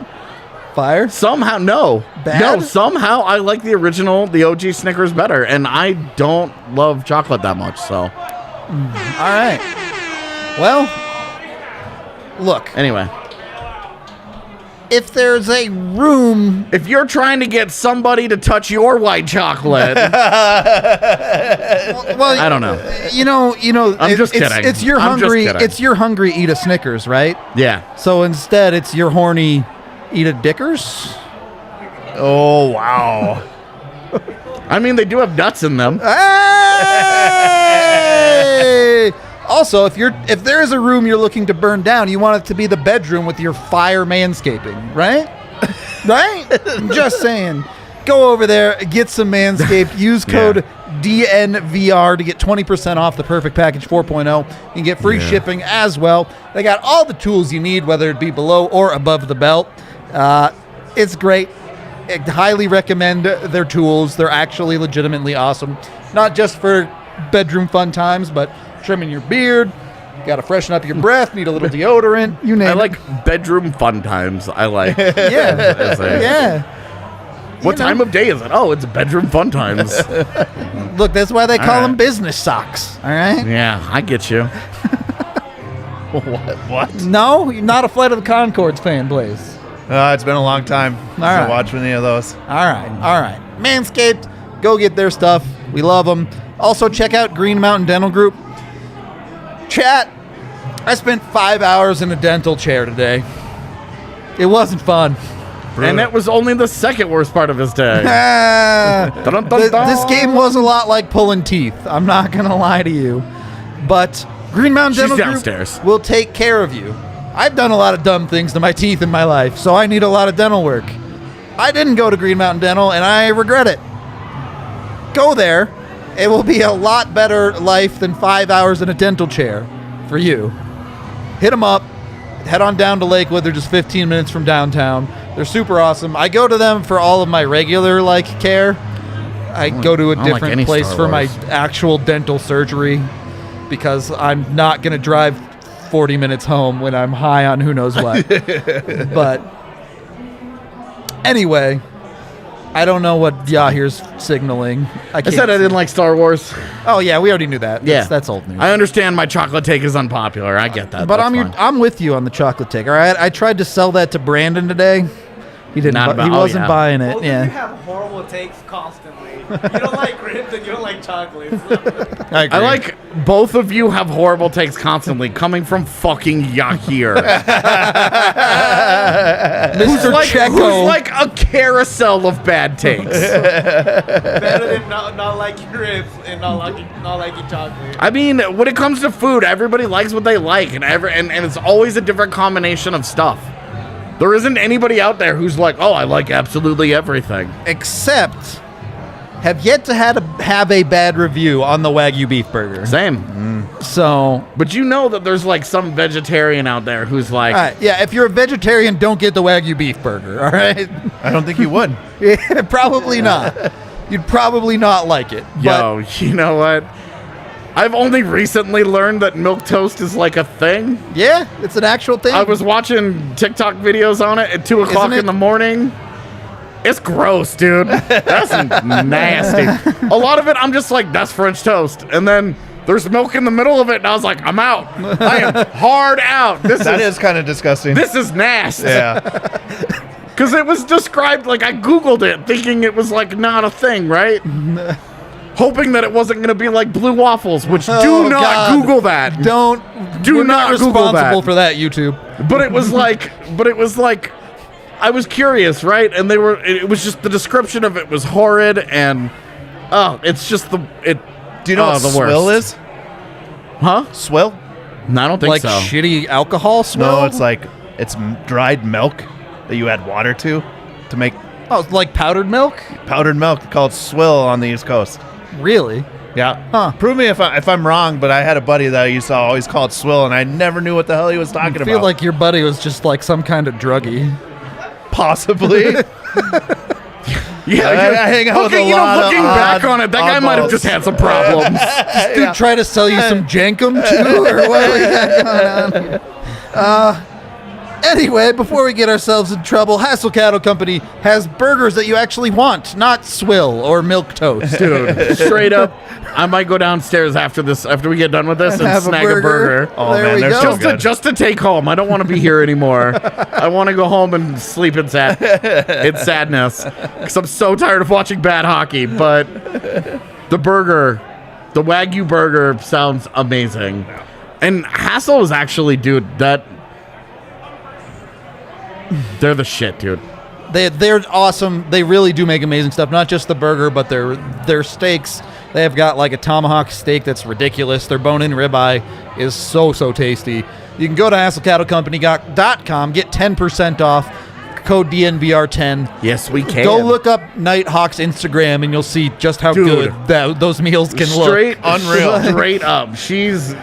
Fire? Somehow, no. Bad? No, somehow I like the OG Snickers better, and I don't love chocolate that much, so. All right. Well, look. Anyway. If there's a room... If you're trying to get somebody to touch your white chocolate... well, I don't know. You know. I'm just kidding. It's your hungry, eat a Snickers, right? Yeah. So instead, it's your horny, eat a Dickers? Oh, wow. I mean, they do have nuts in them. Hey! Also, if there is a room you're looking to burn down, you want it to be the bedroom with your fire manscaping, right? Right? I'm just saying. Go over there, get some Manscaped, use code DNVR to get 20% off the Perfect Package 4.0. You can get free shipping as well. They got all the tools you need, whether it be below or above the belt. It's great. I highly recommend their tools. They're actually legitimately awesome. Not just for bedroom fun times, but trimming your beard, got to freshen up your breath, need a little deodorant, you name it. I like bedroom fun times. I like. Yeah. What time of day is it? Oh, it's bedroom fun times. Look, that's why they call them business socks, all right? Yeah, I get you. What? No? You're not a Flight of the Conchords fan, Blais. It's been a long time since I watched any of those. All right. Manscaped, go get their stuff. We love them. Also, check out Green Mountain Dental Group. Chat, I spent 5 hours in a dental chair today. It wasn't fun. And that was only the second worst part of his day. This game was a lot like pulling teeth. I'm not going to lie to you. But Green Mountain Dental downstairs. Group will take care of you. I've done a lot of dumb things to my teeth in my life, so I need a lot of dental work. I didn't go to Green Mountain Dental, and I regret it. Go there. It will be a lot better life than 5 hours in a dental chair for you. Hit them up. Head on down to Lakewood. They're just 15 minutes from downtown. They're super awesome. I go to them for all of my regular care. I go to a different place for my actual dental surgery because I'm not going to drive 40 minutes home when I'm high on who knows what. But anyway, I don't know what Yahir's signaling. I said I didn't like Star Wars. Oh yeah, we already knew that. Yeah, that's old news. I understand my chocolate take is unpopular. I get that. But I'm with you on the chocolate take. All right, I tried to sell that to Brandon today. He didn't. He wasn't buying it. Both of you have horrible takes constantly. You don't like ribs and you don't like chocolates. I agree. I like both of you have horrible takes constantly coming from fucking Yakir. Mr. Checo. Who's like a carousel of bad takes. Better than not liking ribs and not liking chocolate. I mean, when it comes to food, everybody likes what they like, and it's always a different combination of stuff. There isn't anybody out there who's like, oh, I like absolutely everything. Except, have yet to have a bad review on the Wagyu beef burger. Same. So, But you know that there's like some vegetarian out there who's like, all right, yeah, if you're a vegetarian, don't get the Wagyu beef burger, all right? I don't think you would. Yeah, probably not. You'd probably not like it. yo, you know what? I've only recently learned that milk toast is like a thing. But yeah, it's an actual thing. I was watching TikTok videos on it at 2 o'clock Isn't in the it? morning. It's gross, dude. That's nasty. A lot of it, I'm just like, that's French toast. And then there's milk in the middle of it, and I was like, I'm out. I am hard out. That is kind of disgusting. This is nasty. Yeah. Because it was described, like, I Googled it, thinking it was, like, not a thing, right? Hoping that it wasn't going to be like blue waffles, which do Oh, not God. Google that. We're not Google responsible that. for that, YouTube. But it was like, I was curious, right? And it was just the description of it was horrid, and it's just Do you know what the swill worst. is? Huh? Swill? No, I don't think Like so. shitty alcohol smell? No, it's dried milk that you add water to make Oh, it's like powdered milk? powdered milk called swill on the East Coast. Really? Yeah. Huh. Prove me if I'm wrong, but I had a buddy that I used to always call it swill, and I never knew what the hell he was talking I feel about. like your buddy was just like some kind of druggie. Possibly. Yeah, I hang out with a lot of looking back odd on it, that guy might have oddballs. just had some problems. Dude, try to sell you some jankum too, or what we got going on here? Anyway, before we get ourselves in trouble, Hassel Cattle Company has burgers that you actually want, not swill or milk toast. Dude, straight up, I might go downstairs after we get done with this and Have a snag a burger. Oh, There man, we they're go. so Just good. to take home. I don't want to be here anymore. I want to go home and sleep in sadness. Because I'm so tired of watching bad hockey. But the Wagyu burger sounds amazing. And Hassel is actually, dude, they're the shit, dude. They're awesome. They really do make amazing stuff. Not just the burger, but their steaks. They have got like a tomahawk steak that's ridiculous. Their bone-in ribeye is so tasty. You can go to HassleCattleCompany.com, get 10% off. Code DNVR10. Yes, we can. Go look up Nighthawk's Instagram, and you'll see just how Dude. good those meals can Straight look. Unreal. Straight up. She's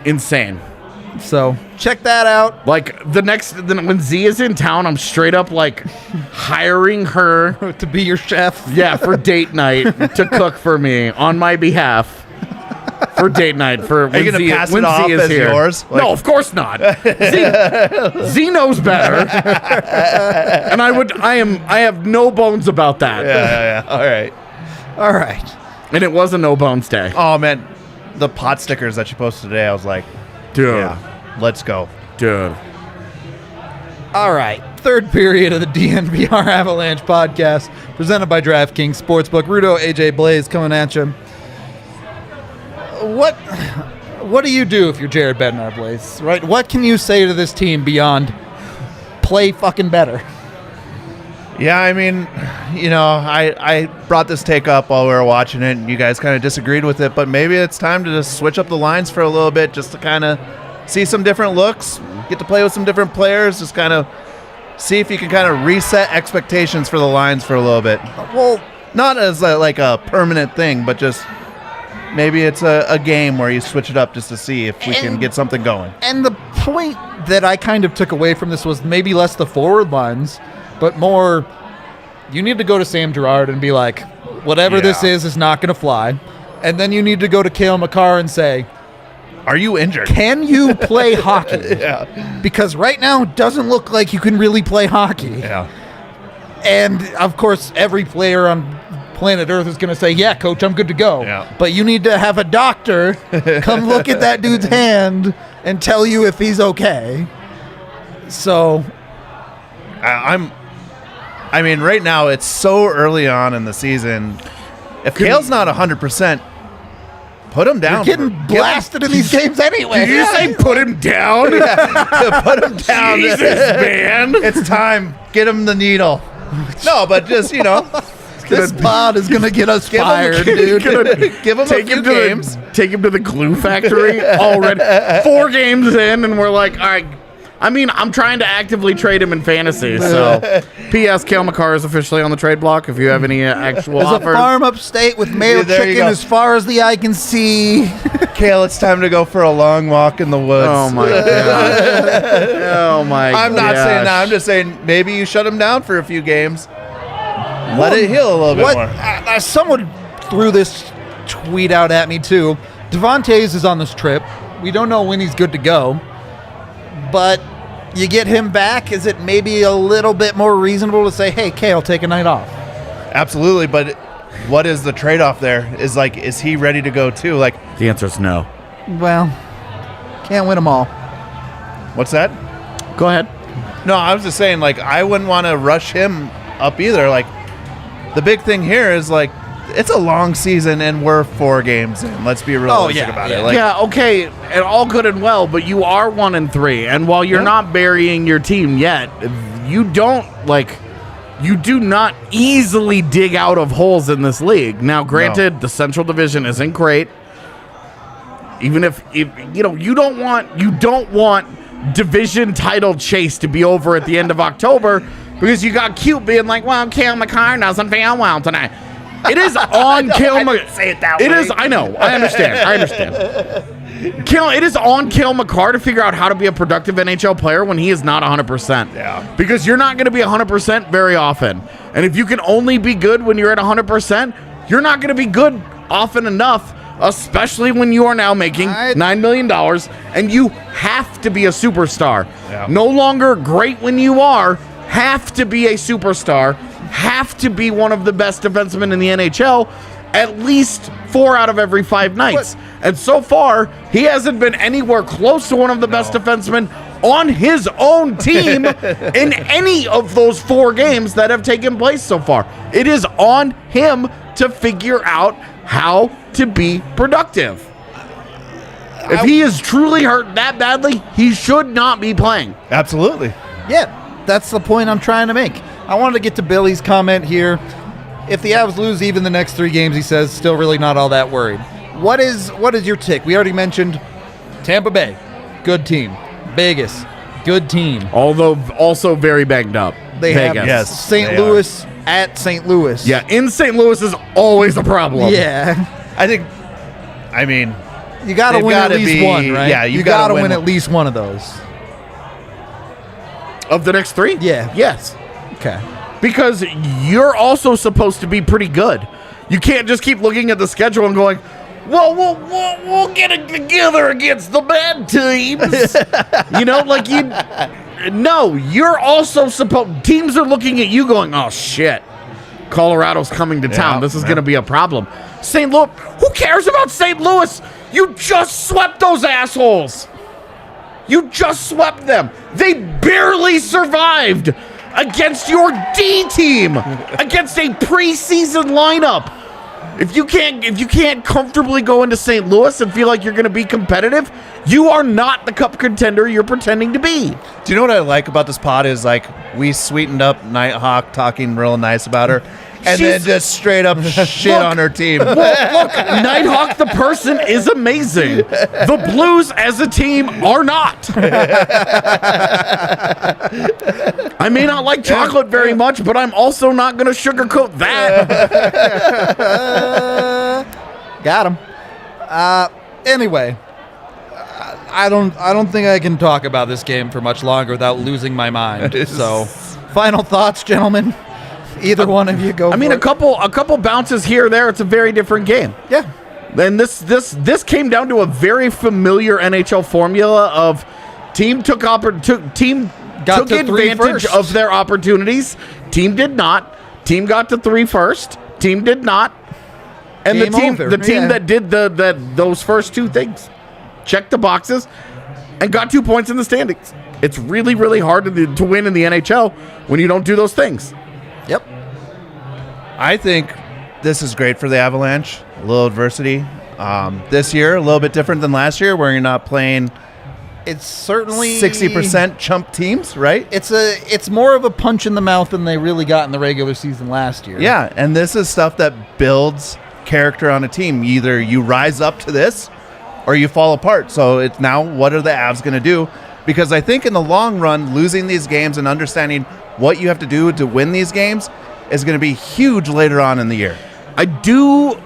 insane. So check that out. Like, when Z is in town, I'm straight up, like, hiring her, To be your chef. yeah, for date night to cook for me on my behalf. For date night. For Are you when going to pass when it off Z is as here. yours? No, of course not. Z knows better. And I have no bones about that. Yeah. All right. All right. And it was a no bones day. Oh, man. The pot stickers that you posted today, I was like, Dude. yeah, let's go. Dude. All right. Third period of the DNVR Avalanche podcast, presented by DraftKings Sportsbook. Rudo, AJ, Blais coming at you. What do you do if you're Jared Bednar, Blais? Right? What can you say to this team beyond play fucking better? Yeah, I mean, I brought this take up while we were watching it, and you guys kind of disagreed with it, but maybe it's time to just switch up the lines for a little bit, just to kind of see some different looks, get to play with some different players, just kind of see if you can kind of reset expectations for the lines for a little bit. Well, Not as like a permanent thing, but just maybe it's a game where you switch it up just to see if we can get something going. and the point that I kind of took away from this was maybe less the forward lines, but more you need to go to Sam Girard and be like, whatever this is not going to fly. And then you need to go to Cale Makar and say, Are you injured? can you play hockey? Yeah. Because right now it doesn't look like you can really play hockey. Yeah. And of course, every player on planet Earth is going to say, yeah, coach, I'm good to go. Yeah. But you need to have a doctor come look at that dude's hand and tell you if he's okay. So, I mean, right now it's so early on in the season. If Kale's not 100%, put him down. You're getting blasted in these games anyway. Did you say put him down? Put him down. Jesus, man. It's time. Get him the needle. No, but just, This pod is going to get us fired, dude. give him a few games. Take him to the glue factory already. 4 games in, and we're like, all right. I mean, I'm trying to actively trade him in fantasy. So, P.S. Cale Makar is officially on the trade block. If you have any actual There's offers, a farm upstate with male There you chicken go. as far as the eye can see. Kale, it's time to go for a long walk in the woods. oh my god, oh my! I'm not gosh. saying that. I'm just saying maybe you shut him down for a few games. Let it heal a little bit more. Someone threw this tweet out at me, too. Devontae's is on this trip. We don't know when he's good to go. But you get him back, is it maybe a little bit more reasonable to say, hey, Kale, take a night off? Absolutely, but what is the trade-off there? Is he ready to go too? The answer is no. Well, can't win them all. What's that? Go ahead. No, I was just saying, I wouldn't want to rush him up either. The big thing here is, it's a long season and we're 4 games in. Let's be realistic about it. Okay, and all good and well, but you are 1-3, and while you're not burying your team yet, you do not easily dig out of holes in this league. Now, granted, the Central Division isn't great. Even if you don't want division title chase to be over at the end of October because you got cute being like, well, Cale Makar doesn't feel well tonight. It is on Cale Makar. Say it that way. It is. I know. I understand. It is on Cale Makar to figure out how to be a productive NHL player when he is not 100%. Yeah. Because you're not going to be 100% very often. And if you can only be good when you're at 100%, you're not going to be good often enough, especially when you are now making $9 million and you have to be a superstar. Yeah. No longer great when you are, have to be a superstar, have to be one of the best defensemen in the NHL at least 4 out of every 5 nights. And so far, he hasn't been anywhere close to one of the best defensemen on his own team in any of those 4 games that have taken place so far. It is on him to figure out how to be productive. If he is truly hurt that badly, he should not be playing. Absolutely. Yeah, that's the point I'm trying to make. I wanted to get to Billy's comment here. If the Avs lose even the next 3 games, he says, still really not all that worried. What is your take? We already mentioned Tampa Bay, good team. Vegas, good team. Although also very banged up. They Vegas. have Yes, St. they Louis at St. Louis. Yeah, in St. Louis is always a problem. Yeah. You got to They've win at gotta least be- one, right? yeah, you you got gotta to win win at least one of those. Of the next 3? Yeah. Yes. Okay. Because you're also supposed to be pretty good. You can't just keep looking at the schedule and going, well, we'll get it together against the bad teams. No, you're also supposed, teams are looking at you going, oh shit, Colorado's coming to town. Yeah, This is going to be a problem. St. Louis, who cares about St. Louis? You just swept those assholes. You just swept them. They barely survived against your D team, against a preseason lineup. If you can't comfortably go into St. Louis and feel like you're going to be competitive, you are not the cup contender you're pretending to be. Do you know what I like about this pod is we sweetened up Nighthawk talking real nice about her and then just straight up shit on her team. Well, look, Nighthawk the person is amazing. The Blues as a team are not. I may not like chocolate very much, but I'm also not going to sugarcoat that. Got him. Anyway, I don't think I can talk about this game for much longer without losing my mind. So, final thoughts, gentlemen. Either one of you go. I mean, a couple bounces here or there. It's a very different game. Yeah. And this came down to a very familiar NHL formula of team took advantage of their opportunities. Team did not. Team got to 3 first. Team did not. And Game the team that did those first 2 things checked the boxes and got 2 points in the standings. It's really, really hard to win in the NHL when you don't do those things. Yep. I think this is great for the Avalanche. A little adversity. This year, a little bit different than last year, where you're not playing It's certainly 60% chump teams, right? It's more of a punch in the mouth than they really got in the regular season last year. Yeah, and this is stuff that builds character on a team. Either you rise up to this or you fall apart. So it's now, what are the Avs going to do? Because I think in the long run, losing these games and understanding what you have to do to win these games is going to be huge later on in the year. I do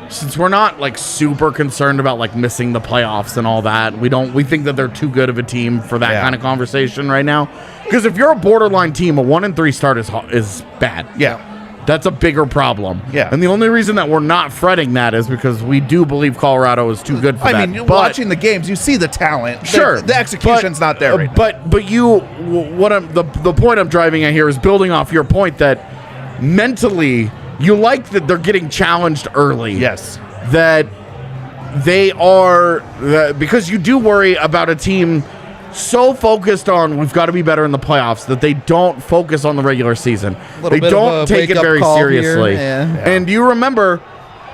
since we're not like super concerned about like missing the playoffs and all that, we think that they're too good of a team for that kind of conversation right now. Because if you're a borderline team, a 1-3 start is bad. Yeah. That's a bigger problem. Yeah. And the only reason that we're not fretting that is because we do believe Colorado is too good for that. I mean, watching the games, you see the talent. Sure. The execution's not there right now. But the point I'm driving at here is building off your point that mentally you like that they're getting challenged early. Yes. That they are, because you do worry about a team so focused on we've got to be better in the playoffs that they don't focus on the regular season. They don't take it very seriously. Yeah. And you remember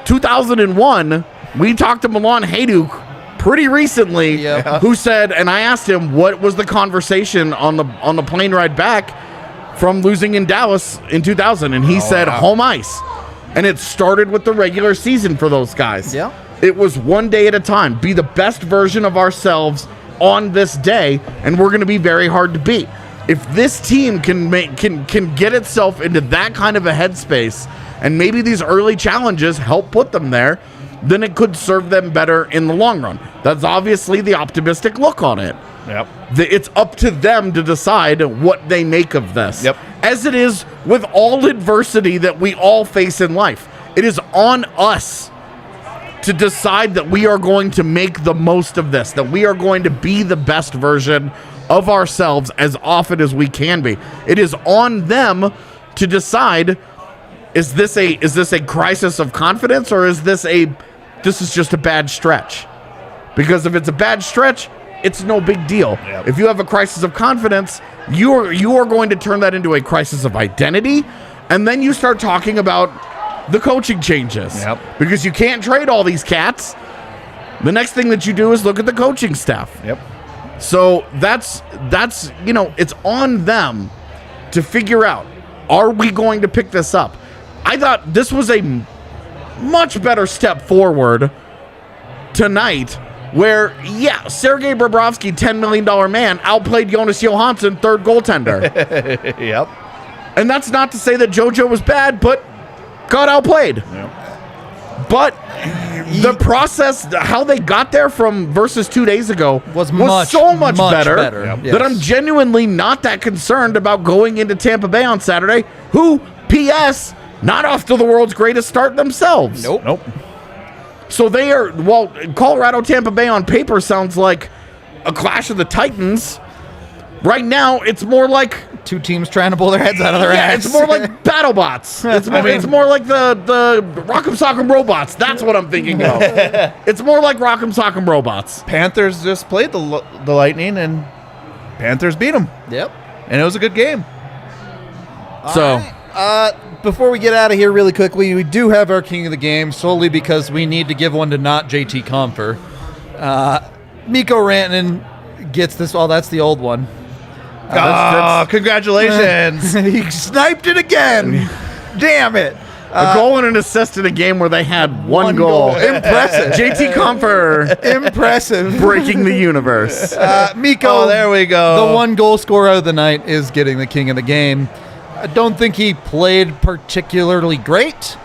2001, we talked to Milan Hajduk pretty recently, who said, and I asked him what was the conversation on the plane ride back from losing in Dallas in 2000, and he said home ice. And it started with the regular season for those guys. Yeah. It was one day at a time. Be the best version of ourselves on this day, and we're going to be very hard to beat. If this team can get itself into that kind of a headspace, and maybe these early challenges help put them there, then it could serve them better in the long run. That's obviously the optimistic look on it. Yep. It's up to them to decide what they make of this. Yep. As it is with all adversity that we all face in life. It is on us to decide that we are going to make the most of this, that we are going to be the best version of ourselves as often as we can be. It is on them to decide, is this a crisis of confidence, or is this is just a bad stretch? Because if it's a bad stretch, it's no big deal. Yep. If you have a crisis of confidence, you are going to turn that into a crisis of identity, and then you start talking about the coaching changes. Yep. Because you can't trade all these cats. The next thing that you do is look at the coaching staff. Yep. So that's it's on them to figure out, are we going to pick this up? I thought this was a much better step forward tonight, where, Sergei Bobrovsky, $10 million man, outplayed Jonas Johansson, third goaltender. Yep. And that's not to say that JoJo was bad, but got outplayed. Yep. But the process, how they got there from versus 2 days ago was so much better, Yep. that I'm genuinely not that concerned about going into Tampa Bay on Saturday, who, P.S., not off to the world's greatest start themselves. Nope. So they are, Colorado-Tampa Bay on paper sounds like a clash of the Titans. Right now, it's more like Two teams trying to pull their heads out of their ass. it's more like BattleBots. It's more like the Rock'em Sock'em Robots. That's what I'm thinking of. It's more like Rock'em Sock'em Robots. Panthers just played the Lightning, and Panthers beat them. Yep. And it was a good game. So, Before we get out of here really quickly, we do have our king of the game, solely because we need to give one to not JT Compher. Mikko Rantanen gets this. Oh, that's the old one. Congratulations. He sniped it again. Damn it. a goal and an assist in a game where they had one goal. Impressive. JT Compher Impressive. breaking the universe. Mikko, there we go. The one goal scorer of the night is getting the king of the game. I don't think he played particularly great.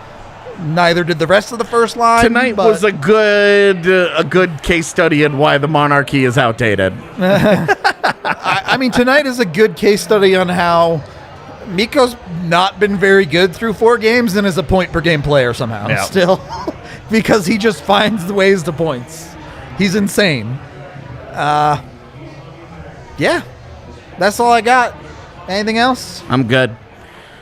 Neither did the rest of the first line. Tonight was a good case study in why the monarchy is outdated. I mean, tonight is a good case study on how Mikko's not been very good through 4 games and is a point-per-game player somehow still. Because he just finds the ways to points. He's insane. Yeah. That's all I got. Anything else? I'm good.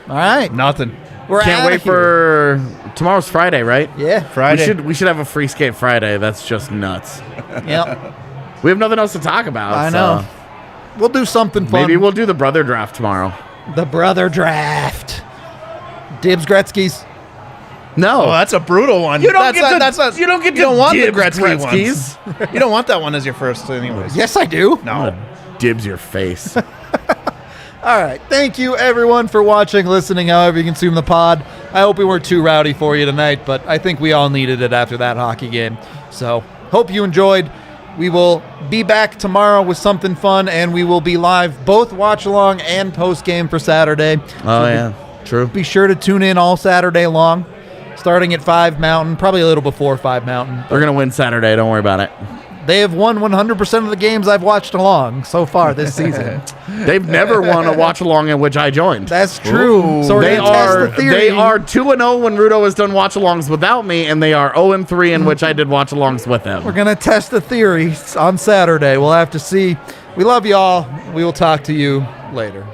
All right. Nothing. We're Can't outta wait here. for tomorrow's Friday, right? Yeah. Friday. We should have a free skate Friday. That's just nuts. Yep. We have nothing else to talk about. I so. know. We'll do something fun. Maybe we'll do the brother draft tomorrow. The brother draft. Dibs Gretzky's. No. Oh, that's a brutal one. You don't that's get not, to- that's not, you don't get to don't want the dibs Gretzky Gretzky's. ones. You don't want that one as your first anyways. Yes, I do. No. Dibs your face. All right. Thank you, everyone, for watching, listening, however you consume the pod. I hope we weren't too rowdy for you tonight, but I think we all needed it after that hockey game. So, hope you enjoyed. We will be back tomorrow with something fun, and we will be live both watch-along and post-game for Saturday. Oh, yeah. True. Be sure to tune in all Saturday long, starting at 5 Mountain, probably a little before 5 Mountain. We're going to win Saturday. Don't worry about it. They have won 100% of the games I've watched along so far this season. They've never won a watch along in which I joined. That's true. So we're They gonna test are the theory. they are 2-0 when Rudo has done watch alongs without me, and they are 0-3 in which I did watch alongs with him. We're gonna test the theory on Saturday. We'll have to see. We love y'all. We will talk to you later.